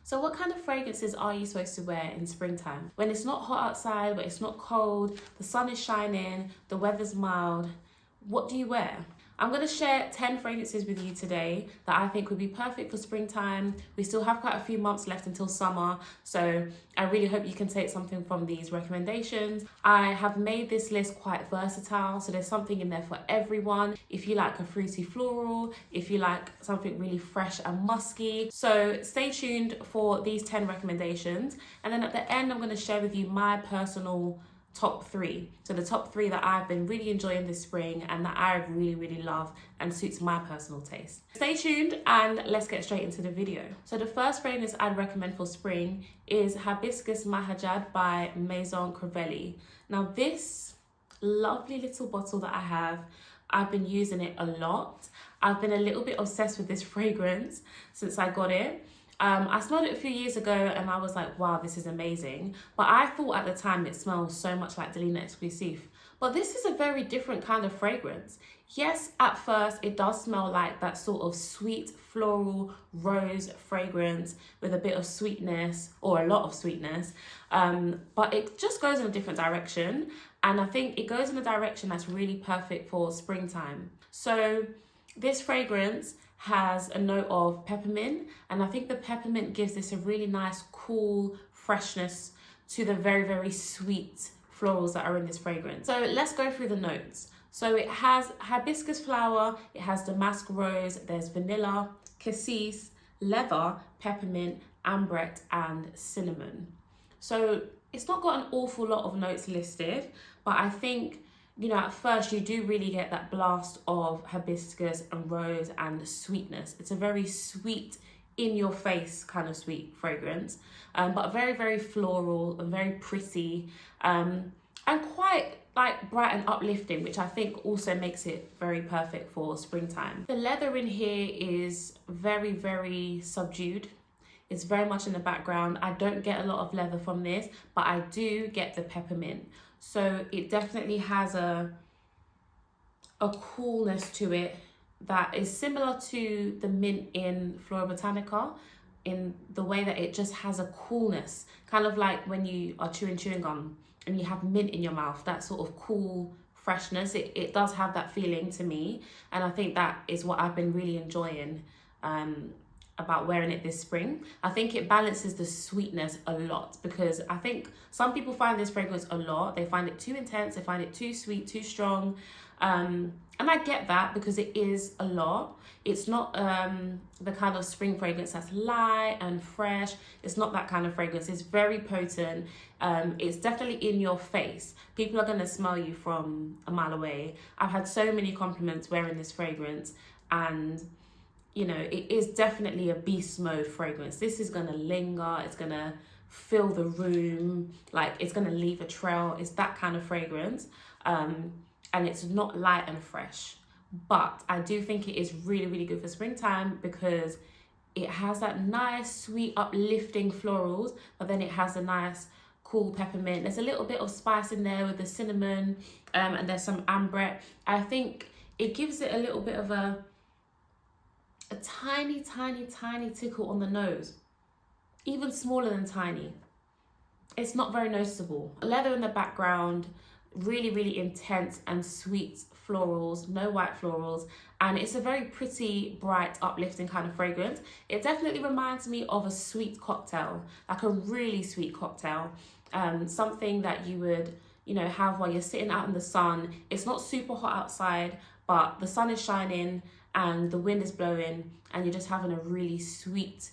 So what kind of fragrances are you supposed to wear in springtime? When it's not hot outside, when it's not cold, the sun is shining, the weather's mild, what do you wear? I'm going to share 10 fragrances with you today that I think would be perfect for springtime. We still have quite a few months left until summer, so I really hope you can take something from these recommendations. I have made this list quite versatile, so there's something in there for everyone. If you like a fruity floral, if you like something really fresh and musky. So stay tuned for these 10 recommendations. And then at the end, I'm going to share with you my personal top 3. So the top 3 that I've been really enjoying this spring and that I really love and suits my personal taste. Stay tuned and let's get straight into the video. So the first fragrance I'd recommend for spring is Hibiscus Mahajad by Maison Crivelli. Now this lovely little bottle that I have, I've been using it a lot. I've been a little bit obsessed with this fragrance since I got it. I smelled it a few years ago and I was like, wow, this is amazing. But I thought at the time it smells so much like Delina Exclusive. But this is a very different kind of fragrance. Yes, at first it does smell like that sort of sweet floral rose fragrance with a bit of sweetness or a lot of sweetness. But it just goes in a different direction. And I think it goes in a direction that's really perfect for springtime. So this fragrance has a note of peppermint, and I think the peppermint gives this a really nice cool freshness to the very sweet florals that are in this fragrance. So let's go through the notes. So it has hibiscus flower, it has damask rose, there's vanilla, cassis, leather, peppermint, ambrette and cinnamon. So it's not got an awful lot of notes listed, but I think, you know, at first you do really get that blast of hibiscus and rose and sweetness. It's a very sweet, in your face kind of sweet fragrance, but very floral and very pretty, and quite like bright and uplifting, which I think also makes it very perfect for springtime. The leather in here is very subdued. It's very much in the background. I don't get a lot of leather from this, but I do get the peppermint. So it definitely has a coolness to it that is similar to the mint in Flora Botanica, in the way that it just has a coolness, kind of like when you are chewing gum and you have mint in your mouth, that sort of cool freshness. It does have that feeling to me, and I think that is what I've been really enjoying about wearing it this spring. I think it balances the sweetness a lot, because I think some people find this fragrance a lot. They find it too intense, they find it too sweet, too strong. And I get that, because it is a lot. It's not the kind of spring fragrance that's light and fresh. It's not that kind of fragrance. It's very potent. It's definitely in your face. People are gonna smell you from a mile away. I've had so many compliments wearing this fragrance, and you know, it is definitely a beast mode fragrance. This is gonna linger, it's gonna fill the room, like it's gonna leave a trail. It's that kind of fragrance. And it's not light and fresh. But I do think it is really good for springtime, because it has that nice, sweet, uplifting florals, but then it has a nice, cool peppermint. There's a little bit of spice in there with the cinnamon, and there's some ambrette. I think it gives it a little bit of a tiny tickle on the nose, even smaller than tiny. It's not very noticeable. Leather in the background, really intense and sweet florals, no white florals, and it's a very pretty, bright, uplifting kind of fragrance. It definitely reminds me of a sweet cocktail, like a really sweet cocktail, something that you would, you know, have while you're sitting out in the sun. It's not super hot outside, but the sun is shining and the wind is blowing, and you're just having a really sweet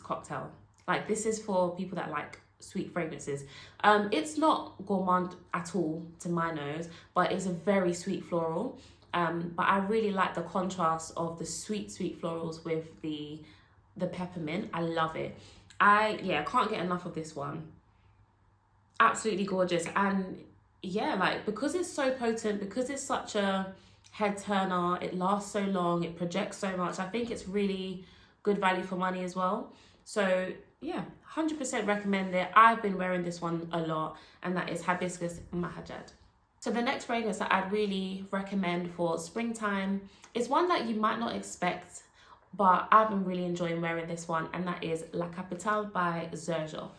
cocktail. Like, this is for people that like sweet fragrances. It's not gourmand at all to my nose, but it's a very sweet floral. But I really like the contrast of the sweet florals with the peppermint. I love it. I can't get enough of this one. Absolutely gorgeous. And yeah, like, because it's so potent, because it's such a head turner, it lasts so long, it projects so much, I think it's really good value for money as well. So yeah, 100% recommend it. I've been wearing this one a lot, and that is Hibiscus Mahajad. So the next fragrance that I'd really recommend for springtime is one that you might not expect but I've been really enjoying wearing this one, and that is La Capitale by Xerjoff.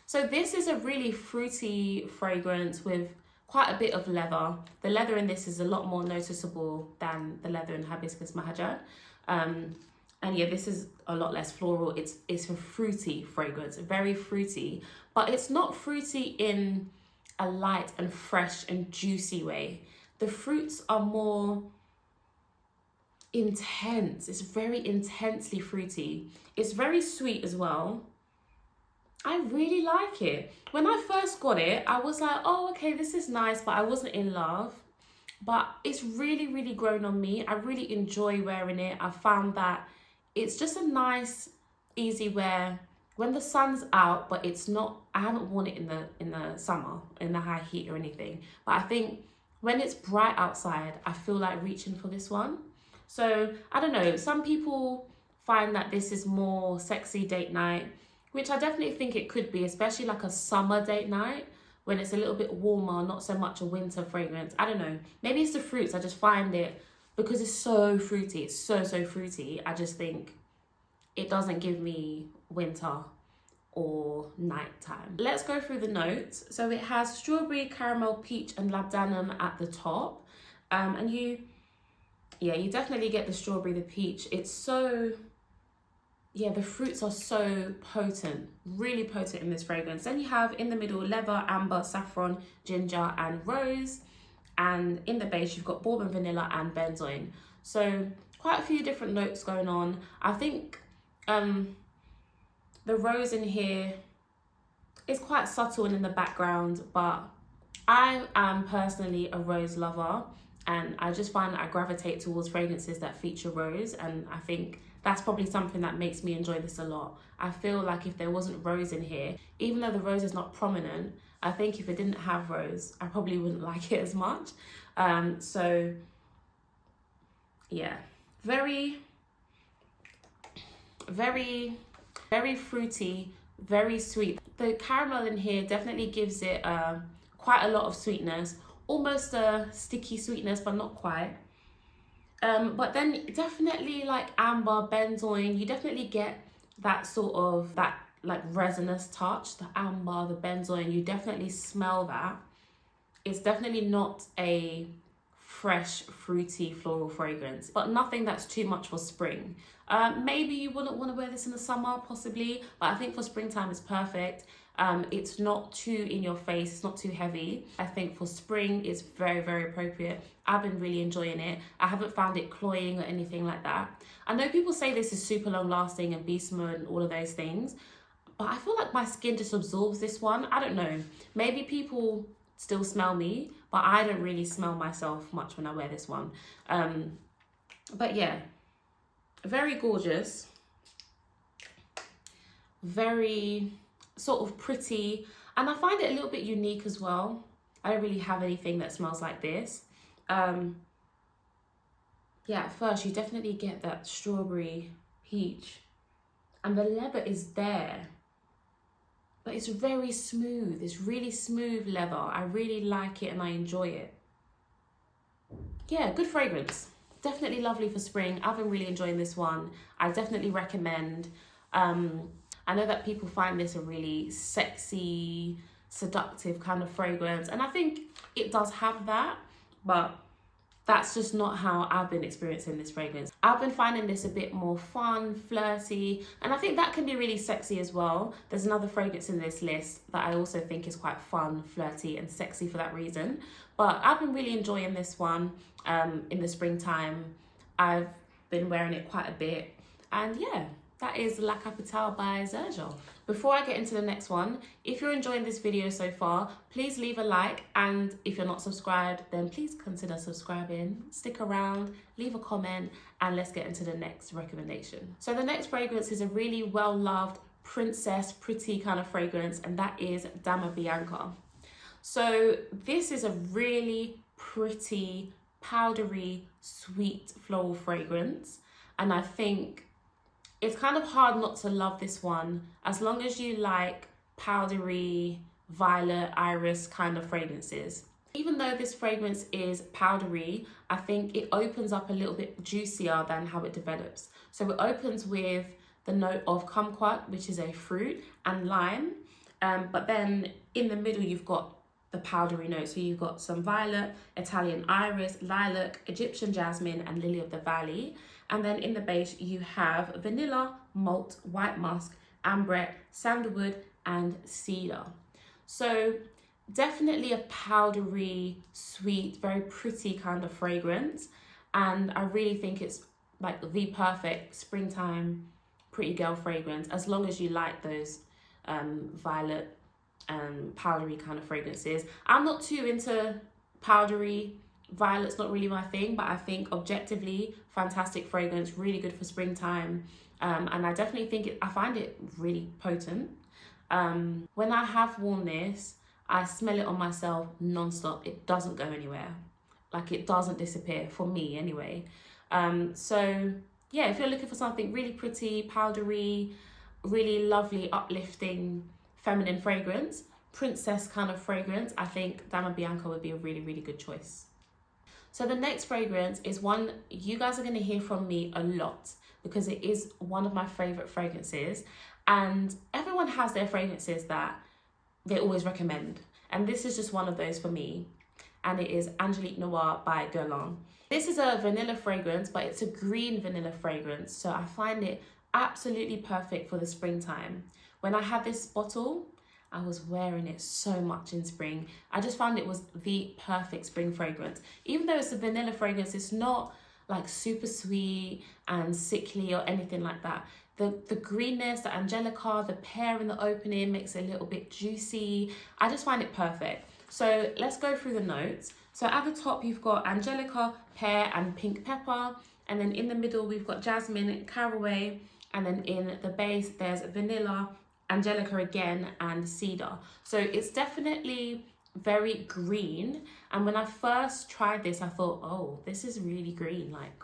So this is a really fruity fragrance with quite a bit of leather. The leather in this is a lot more noticeable than the leather in Hibiscus Mahajad. And yeah, this is a lot less floral. It's a fruity fragrance, very fruity, but it's not fruity in a light and fresh and juicy way. The fruits are more intense. It's very intensely fruity. It's very sweet as well. I really like it. When I first got it, I was like, oh, okay, this is nice, but I wasn't in love. But it's really, really grown on me. I really enjoy wearing it. I found that it's just a nice, easy wear when the sun's out, but it's not, I haven't worn it in the summer, in the high heat or anything. But I think when it's bright outside, I feel like reaching for this one. So I don't know, some people find that this is more sexy date night, which I definitely think it could be, especially like a summer date night when it's a little bit warmer, not so much a winter fragrance. I don't know, maybe it's the fruits. I just find it, because it's so fruity, it's so fruity, I just think it doesn't give me winter or nighttime. Let's go through the notes. So it has strawberry, caramel, peach, and labdanum at the top. And you definitely get the strawberry, the peach. It's so, yeah, the fruits are so potent, really potent in this fragrance. Then you have in the middle, leather, amber, saffron, ginger, and rose. And in the base, you've got bourbon, vanilla, and benzoin. So quite a few different notes going on. I think the rose in here is quite subtle and in the background, but I am personally a rose lover, and I just find that I gravitate towards fragrances that feature rose, and I think that's probably something that makes me enjoy this a lot. I feel like if there wasn't rose in here, even though the rose is not prominent, I think if it didn't have rose, I probably wouldn't like it as much. So yeah, very fruity, very sweet. The caramel in here definitely gives it quite a lot of sweetness, almost a sticky sweetness, but not quite. But then definitely like amber, benzoin, you definitely get that sort of, that like resinous touch, the amber, the benzoin, you definitely smell that. It's definitely not a fresh, fruity floral fragrance, but nothing that's too much for spring. Maybe you wouldn't want to wear this in the summer, possibly, but I think for springtime it's perfect. It's not too in your face, it's not too heavy. I think for spring it's very appropriate. I've been really enjoying it. I haven't found it cloying or anything like that. I know people say this is super long lasting and beast mode and all of those things, but I feel like my skin just absorbs this one. I don't know, maybe people still smell me, but I don't really smell myself much when I wear this one. But yeah, very gorgeous, very sort of pretty, and I find it a little bit unique as well. I don't really have anything that smells like this. Yeah, at first you definitely get that strawberry, peach, and the leather is there, but it's very smooth. It's really smooth leather. I really like it and I enjoy it. Yeah, good fragrance. Definitely lovely for spring. I've been really enjoying this one. I definitely recommend. I know that people find this a really sexy, seductive kind of fragrance, and I think it does have that, but that's just not how I've been experiencing this fragrance. I've been finding this a bit more fun, flirty, and I think that can be really sexy as well. There's another fragrance in this list that I also think is quite fun, flirty, and sexy for that reason. But I've been really enjoying this one in the springtime. I've been wearing it quite a bit, and yeah, that is La Capitale by Xerjoff. Before I get into the next one, if you're enjoying this video so far, please leave a like, and if you're not subscribed, then please consider subscribing. Stick around, leave a comment, and let's get into the next recommendation. So the next fragrance is a really well-loved princess, pretty kind of fragrance, and that is Dama Bianca. So this is a really pretty, powdery, sweet floral fragrance, and I think it's kind of hard not to love this one as long as you like powdery, violet, iris kind of fragrances. Even though this fragrance is powdery, I think it opens up a little bit juicier than how it develops. So it opens with the note of kumquat, which is a fruit, and lime. But then in the middle, you've got the powdery note. So you've got some violet, Italian iris, lilac, Egyptian jasmine, and lily of the valley. And then in the base, you have vanilla, malt, white musk, ambre, sandalwood, and cedar. So definitely a powdery, sweet, very pretty kind of fragrance. And I really think it's like the perfect springtime pretty girl fragrance, as long as you like those violet and powdery kind of fragrances. I'm not too into powdery. Violet's not really my thing, but I think objectively fantastic fragrance, really good for springtime. And I definitely think I find it really potent. When I have worn this, I smell it on myself non-stop. It doesn't go anywhere. Like, it doesn't disappear, for me anyway. So yeah, if you're looking for something really pretty, powdery, really lovely, uplifting, feminine fragrance, princess kind of fragrance, I think Dama Bianca would be a really, really good choice. So the next fragrance is one you guys are going to hear from me a lot, because it is one of my favorite fragrances, and everyone has their fragrances that they always recommend, and this is just one of those for me, and it is Angelique Noire by Guerlain. This is a vanilla fragrance, but it's a green vanilla fragrance, so I find it absolutely perfect for the springtime. When I had this bottle, I was wearing it so much in spring. I just found it was the perfect spring fragrance. Even though it's a vanilla fragrance, it's not like super sweet and sickly or anything like that. The greenness, the angelica, the pear in the opening makes it a little bit juicy. I just find it perfect. So let's go through the notes. So at the top, you've got angelica, pear, and pink pepper. And then in the middle, we've got jasmine, caraway. And then in the base, there's vanilla, angelica again, and cedar. So it's definitely very green. And when I first tried this, I thought, oh, this is really green, like,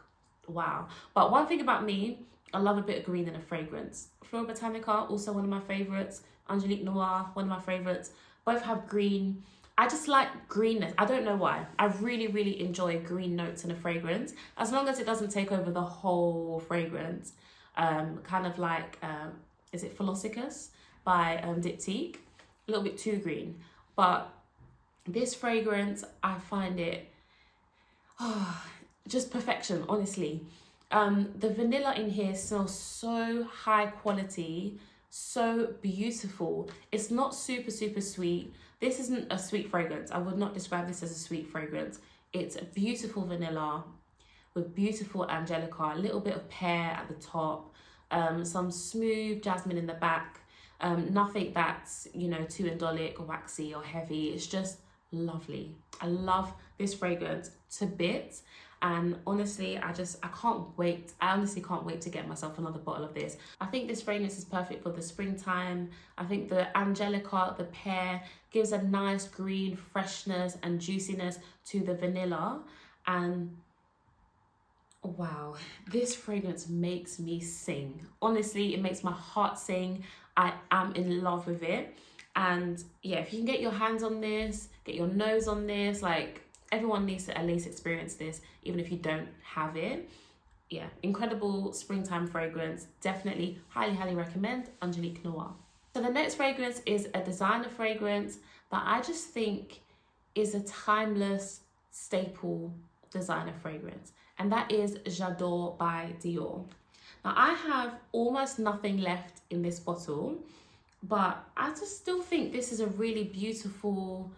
wow. But one thing about me, I love a bit of green in a fragrance. Flora Botanica, also one of my favorites. Angelique Noire, one of my favorites. Both have green. I just like greenness. I don't know why. I really, really enjoy green notes in a fragrance, as long as it doesn't take over the whole fragrance. Kind of like, is it Hibiscus by Diptyque? A little bit too green. But this fragrance, I find it just perfection, honestly. The vanilla in here smells so high quality, so beautiful. It's not super, super sweet. This isn't a sweet fragrance. I would not describe this as a sweet fragrance. It's a beautiful vanilla with beautiful angelica, a little bit of pear at the top, some smooth jasmine in the back. Nothing that's, you know, too indolic or waxy or heavy. It's just lovely. I love this fragrance to bits. And honestly, I can't wait. I honestly can't wait to get myself another bottle of this. I think this fragrance is perfect for the springtime. I think the angelica, the pear, gives a nice green freshness and juiciness to the vanilla. And wow, this fragrance makes me sing. Honestly, it makes my heart sing. I am in love with it. And yeah, if you can get your hands on this, get your nose on this, like, everyone needs to at least experience this, even if you don't have it. Yeah, incredible springtime fragrance. Definitely, highly, highly recommend Angelique Noire. So the next fragrance is a designer fragrance that I just think is a timeless staple designer fragrance. And that is J'adore by Dior. Now, I have almost nothing left in this bottle, but I just still think this is a really beautiful,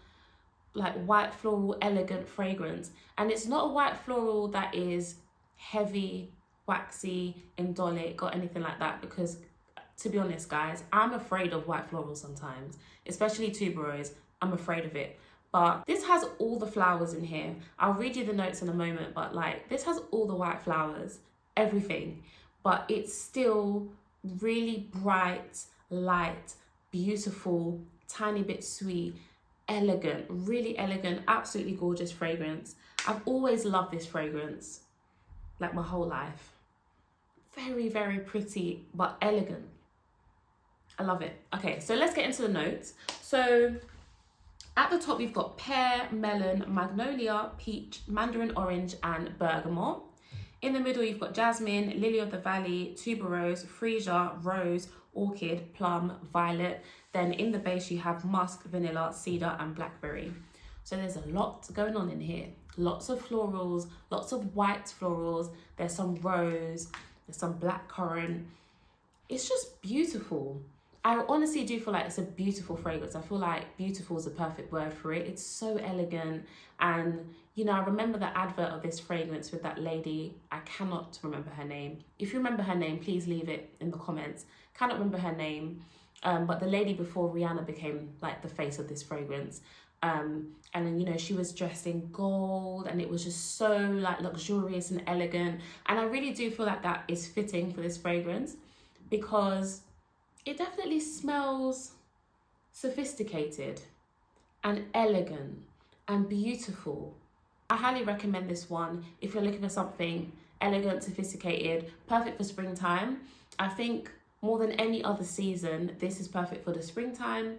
like, white floral, elegant fragrance. And it's not a white floral that is heavy, waxy, indolic, or anything like that, because to be honest, guys, I'm afraid of white florals sometimes, especially tuberose. I'm afraid of it. But this has all the flowers in here. I'll read you the notes in a moment, but like, this has all the white flowers, everything, but it's still really bright, light, beautiful, tiny bit sweet, elegant, really elegant, absolutely gorgeous fragrance. I've always loved this fragrance, like, my whole life. Very, very pretty, but elegant. I love it. Okay, so let's get into the notes. So At the top, you've got pear, melon, magnolia, peach, mandarin orange, and bergamot. In the middle, you've got jasmine, lily of the valley, tuberose, freesia, rose, orchid, plum, violet. Then in the base, you have musk, vanilla, cedar, and blackberry. So there's a lot going on in here. Lots of florals, lots of white florals. There's some rose, there's some blackcurrant. It's just beautiful. I honestly do feel like it's a beautiful fragrance. I feel like beautiful is the perfect word for it. It's so elegant. And, you know, I remember the advert of this fragrance with that lady. I cannot remember her name. If you remember her name, please leave it in the comments. Cannot remember her name. But the lady before Rihanna became like the face of this fragrance. And then, you know, she was dressed in gold and it was just so like luxurious and elegant. And I really do feel like that is fitting for this fragrance because it definitely smells sophisticated and elegant and beautiful. I highly recommend this one if you're looking for something elegant, sophisticated, perfect for springtime. I think more than any other season, this is perfect for the springtime.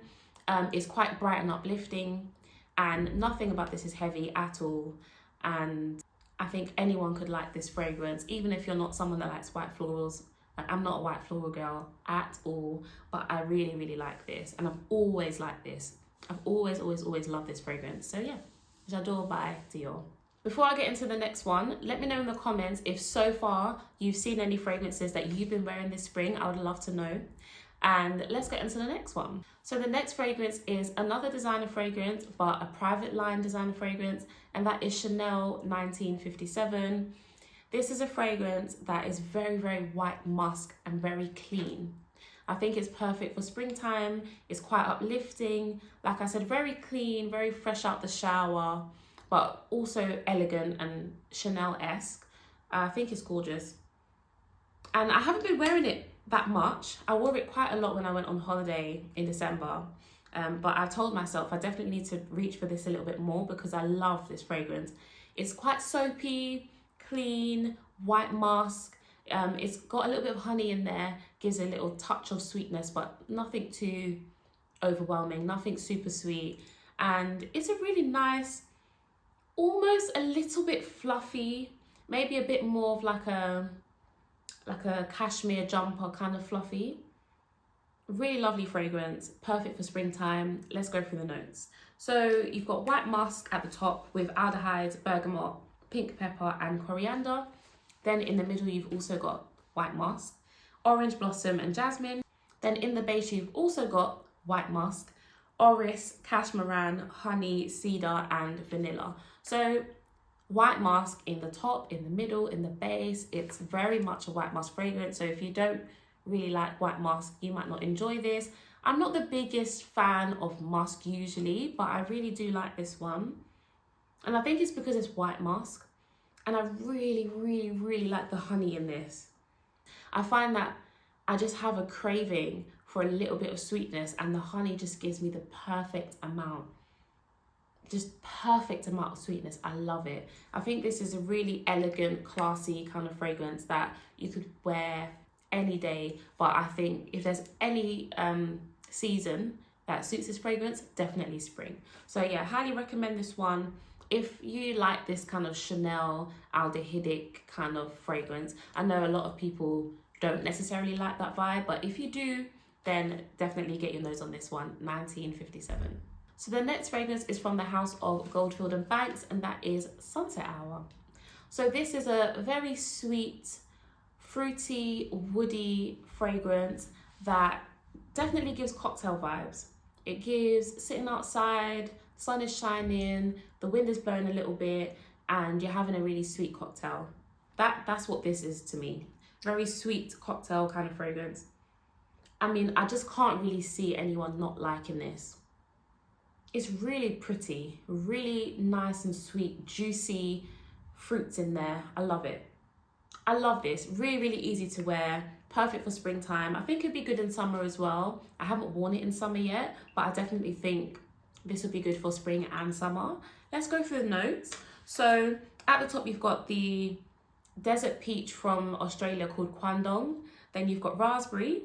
It's quite bright and uplifting, and nothing about this is heavy at all. And I think anyone could like this fragrance, even if you're not someone that likes white florals. Like, I'm not a white floral girl at all, but I really, really like this. And I've always liked this. I've always loved this fragrance. So yeah, J'adore by Dior. Before I get into the next one, let me know in the comments if so far you've seen any fragrances that you've been wearing this spring. I would love to know. And let's get into the next one. So the next fragrance is another designer fragrance, but a private line designer fragrance, and that is Chanel 1957. This is a fragrance that is very, very white musk and very clean. I think it's perfect for springtime. It's quite uplifting. Like I said, very clean, very fresh out the shower, but also elegant and Chanel-esque. I think it's gorgeous. And I haven't been wearing it that much. I wore it quite a lot when I went on holiday in December. But I told myself I definitely need to reach for this a little bit more because I love this fragrance. It's quite soapy, clean, white musk. It's got a little bit of honey in there, gives a little touch of sweetness, but nothing too overwhelming, nothing super sweet. And it's a really nice, almost a little bit fluffy, maybe a bit more of like a cashmere jumper kind of fluffy. Really lovely fragrance, perfect for springtime. Let's go through the notes. So you've got white musk at the top with aldehydes, bergamot, pink pepper and coriander. Then in the middle you've also got white musk, orange blossom and jasmine. Then in the base you've also got white musk, orris, cashmeran, honey, cedar and vanilla. So white musk in the top, in the middle, in the base. It's very much a white musk fragrance. So if you don't really like white musk, you might not enjoy this. I'm not the biggest fan of musk usually, but I really do like this one. And I think it's because it's white musk. And I really, really, really like the honey in this. I find that I just have a craving for a little bit of sweetness, and the honey just gives me the perfect amount. Just perfect amount of sweetness. I love it. I think this is a really elegant, classy kind of fragrance that you could wear any day. But I think if there's any season that suits this fragrance, definitely spring. So yeah, highly recommend this one. If you like this kind of Chanel aldehydic kind of fragrance, I know a lot of people don't necessarily like that vibe, but if you do, then definitely get your nose on this one, 1957. So the next fragrance is from the house of Goldfield and Banks, and that is Sunset Hour. So this is a very sweet, fruity, woody fragrance that definitely gives cocktail vibes. It gives sitting outside, sun is shining, the wind is blowing a little bit, and you're having a really sweet cocktail. That's what this is to me. Very sweet cocktail kind of fragrance. I mean, I just can't really see anyone not liking this. It's really pretty, really nice and sweet, juicy fruits in there. I love it. I love this. Really, really easy to wear. Perfect for springtime. I think it'd be good in summer as well. I haven't worn it in summer yet, but I definitely think this would be good for spring and summer. Let's go through the notes. So at the top, you've got the desert peach from Australia called Kwandong. Then you've got raspberry.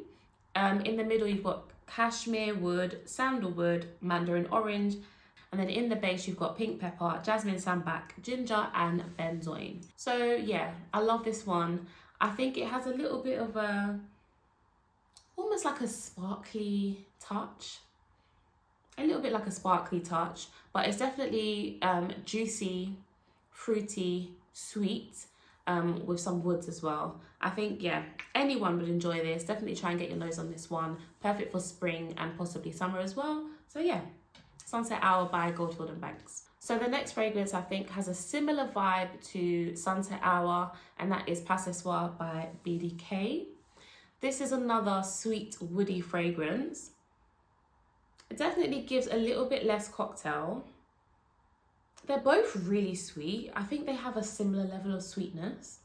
In the middle, you've got cashmere wood, sandalwood, mandarin orange, And then in the base, you've got pink pepper, jasmine sambac, ginger, and benzoin. So yeah, I love this one. I think it has a little bit of almost like a sparkly touch. A little bit like a sparkly touch, but it's definitely juicy, fruity, sweet, with some woods as well. I think, yeah, anyone would enjoy this. Definitely try and get your nose on this one. Perfect for spring and possibly summer as well. So yeah, Sunset Hour by Goldfield and Banks. So the next fragrance I think has a similar vibe to Sunset Hour, and that is Pas Ce Soir by BDK. This is another sweet, woody fragrance. It definitely gives a little bit less cocktail. They're both really sweet. I think they have a similar level of sweetness.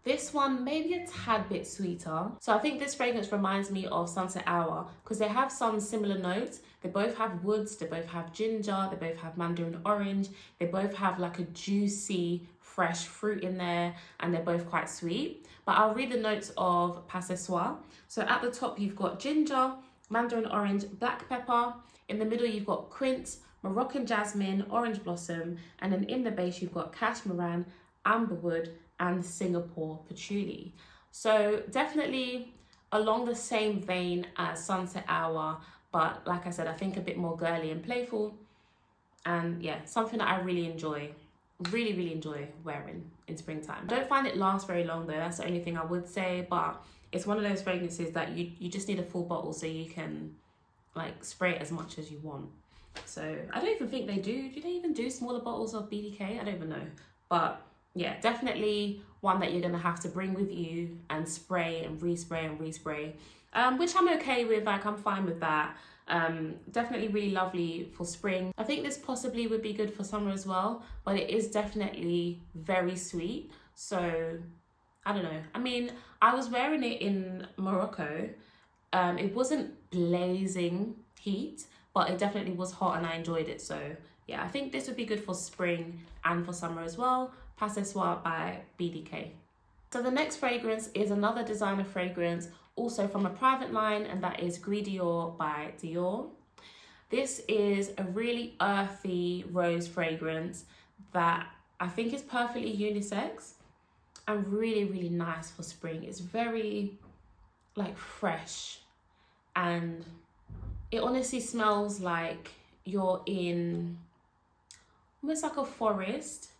This one maybe a tad bit sweeter. So I think this fragrance reminds me of Sunset Hour because they have some similar notes. They both have woods, they both have ginger, they both have mandarin orange. They both have like a juicy, fresh fruit in there, and they're both quite sweet. But I'll read the notes of Pas Ce Soir. So at the top, you've got ginger, mandarin orange, black pepper. In the middle, you've got quince, Moroccan jasmine, orange blossom. And then in the base, you've got cashmeran, amberwood, and Singapore patchouli. So definitely along the same vein as Sunset Hour, but like I said, I think a bit more girly and playful. And yeah, something that I really enjoy. Really enjoy wearing in springtime. I don't find it lasts very long though, that's the only thing I would say, but it's one of those fragrances that you just need a full bottle so you can like spray it as much as you want. So I don't even think they do they even do smaller bottles of BDK? I don't even know. But yeah, definitely one that you're gonna have to bring with you and spray and respray and respray, which I'm okay with, like I'm fine with that. Definitely really lovely for spring. I think this possibly would be good for summer as well, but it is definitely very sweet. So I don't know. I mean, I was wearing it in Morocco. It wasn't blazing heat, but it definitely was hot and I enjoyed it. So yeah, I think this would be good for spring and for summer as well. Pas Ce Soir by BDK. So the next fragrance is another designer fragrance, also from a private line, and that is Gris Dior by Dior. This is a really earthy rose fragrance that I think is perfectly unisex and really nice for spring. It's very like fresh, and it honestly smells like you're in almost like a forest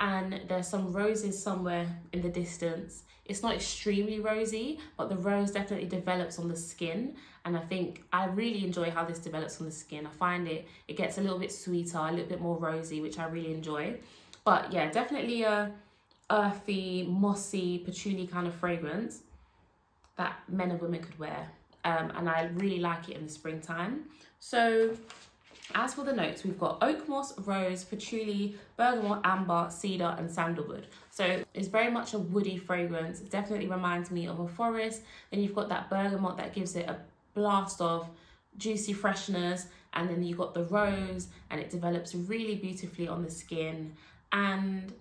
and there's some roses somewhere in the distance. It's not extremely rosy, but the rose definitely develops on the skin. And I think I really enjoy how this develops on the skin. I find it gets a little bit sweeter, a little bit more rosy, which I really enjoy. But yeah, definitely a earthy, mossy, patchouli kind of fragrance that men and women could wear. And I really like it in the springtime. So as for the notes, we've got oak moss, rose, patchouli, bergamot, amber, cedar, and sandalwood. So it's very much a woody fragrance. It definitely reminds me of a forest. Then you've got that bergamot that gives it a blast of juicy freshness. And then you've got the rose, and it develops really beautifully on the skin. And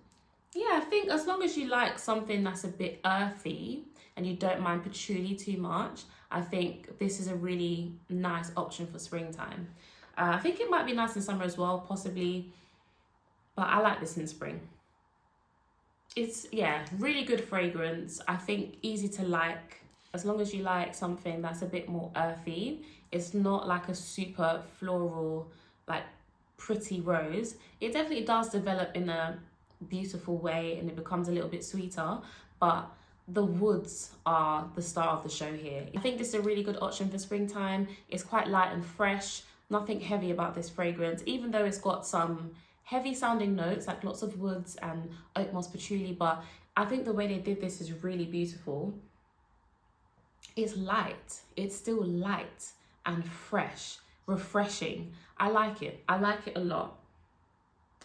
yeah, I think as long as you like something that's a bit earthy and you don't mind patchouli too much, I think this is a really nice option for springtime. I think it might be nice in summer as well, possibly, but I like this in spring. It's, yeah, really good fragrance. I think easy to like, as long as you like something that's a bit more earthy. It's not like a super floral, like pretty rose. It definitely does develop in a beautiful way and it becomes a little bit sweeter, but the woods are the star of the show here. I think this is a really good option for springtime. It's quite light and fresh. Nothing heavy about this fragrance, even though it's got some heavy sounding notes like lots of woods and oak moss patchouli, but I think the way they did this is really beautiful. It's light. It's still light and fresh, refreshing. I like it. I like it a lot.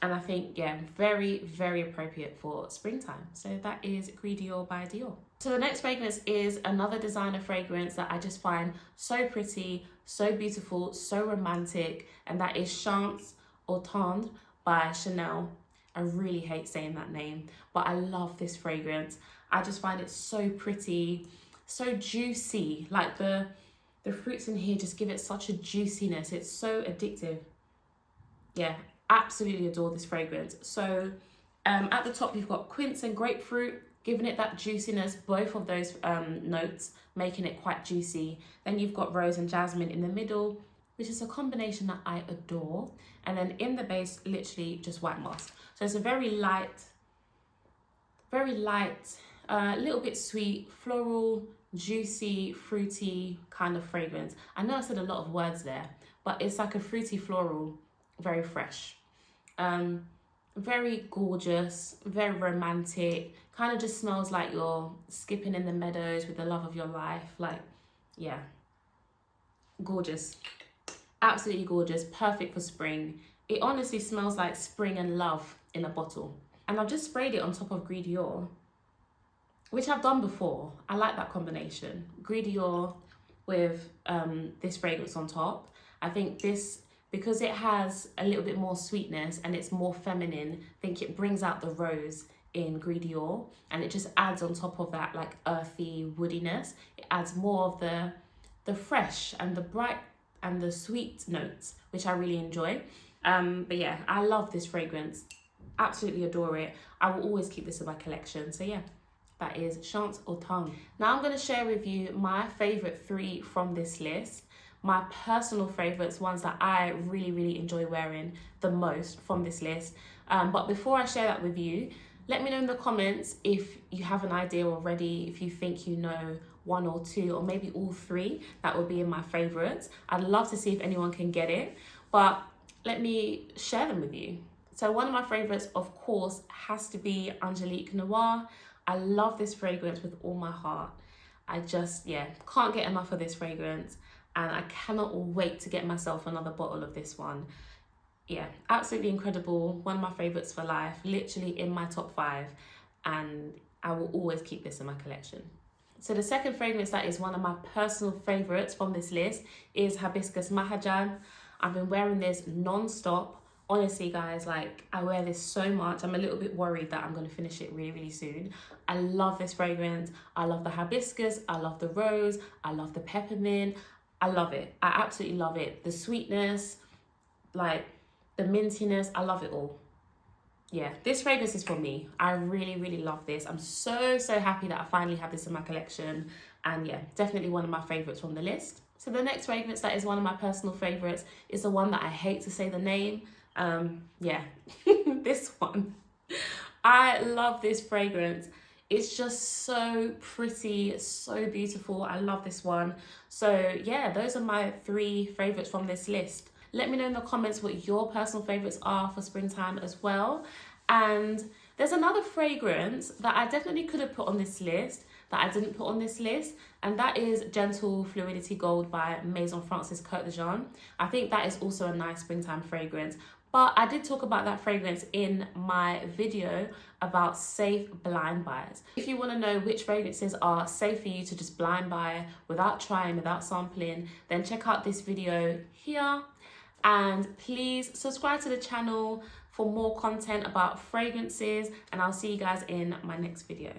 And I think, yeah, very appropriate for springtime. So that is Gris Dior by Dior. So the next fragrance is another designer fragrance that I just find so pretty, so beautiful, so romantic, and that is Chance Eau Tendre by Chanel. I really hate saying that name, but I love this fragrance. I just find it so pretty, so juicy. Like the The fruits in here just give it such a juiciness. It's so addictive. Yeah, absolutely adore this fragrance. So at the top, you've got quince and grapefruit, giving it that juiciness, both of those notes, making it quite juicy. Then you've got rose and jasmine in the middle, which is a combination that I adore. And then in the base, literally just white musk. So it's a very light, a little bit sweet, floral, juicy, fruity kind of fragrance. I know I said a lot of words there, but it's like a fruity floral, very fresh. Very gorgeous, very romantic, kind of just smells like you're skipping in the meadows with the love of your life. Like, yeah, gorgeous, absolutely gorgeous, perfect for spring. It honestly smells like spring and love in a bottle. And I've just sprayed it on top of Gris Dior, which I've done before. I like that combination, Gris Dior with this fragrance on top. I think this, because it has a little bit more sweetness and it's more feminine, I think it brings out the rose in Gris Dior, and it just adds on top of that like earthy woodiness. It adds more of the fresh and the bright and the sweet notes, which I really enjoy. But yeah, I love this fragrance, absolutely adore it. I will always keep this in my collection. So yeah, that is Eau Tendre. Now I'm going to share with you my favorite 3 from this list. My personal favorites, ones that I really enjoy wearing the most from this list. But before I share that with you, let me know in the comments if you have an idea already, if you think you know 1 or 2 or maybe all 3 that will be in my favorites. I'd love to see if anyone can get it, but let me share them with you. So one of my favorites, of course, has to be Angelique Noire. I love this fragrance with all my heart. I just, yeah, can't get enough of this fragrance. And I cannot wait to get myself another bottle of this one. Yeah, absolutely incredible. One of my favorites for life, literally in my top 5. And I will always keep this in my collection. So the second fragrance that is one of my personal favorites from this list is Hibiscus Mahajad. I've been wearing this non-stop. Honestly, guys, like, I wear this so much. I'm a little bit worried that I'm going to finish it really soon. I love this fragrance. I love the hibiscus. I love the rose. I love the peppermint. I love it. I absolutely love it. The sweetness, like the mintiness, I love it all. Yeah, this fragrance is for me. I really love this. I'm so happy that I finally have this in my collection. And yeah, definitely one of my favorites from the list. So the next fragrance that is one of my personal favorites is the one that I hate to say the name. Yeah, this one. I love this fragrance. It's just so pretty, so beautiful. I love this one. So yeah, those are my 3 favorites from this list. Let me know in the comments what your personal favorites are for springtime as well. And there's another fragrance that I definitely could have put on this list that I didn't put on this list, and that is Gentle Fluidity Gold by Maison Francis Cote de Jean. I think that is also a nice springtime fragrance. But I did talk about that fragrance in my video about safe blind buys. If you want to know which fragrances are safe for you to just blind buy without trying, without sampling, then check out this video here. And please subscribe to the channel for more content about fragrances, and I'll see you guys in my next video.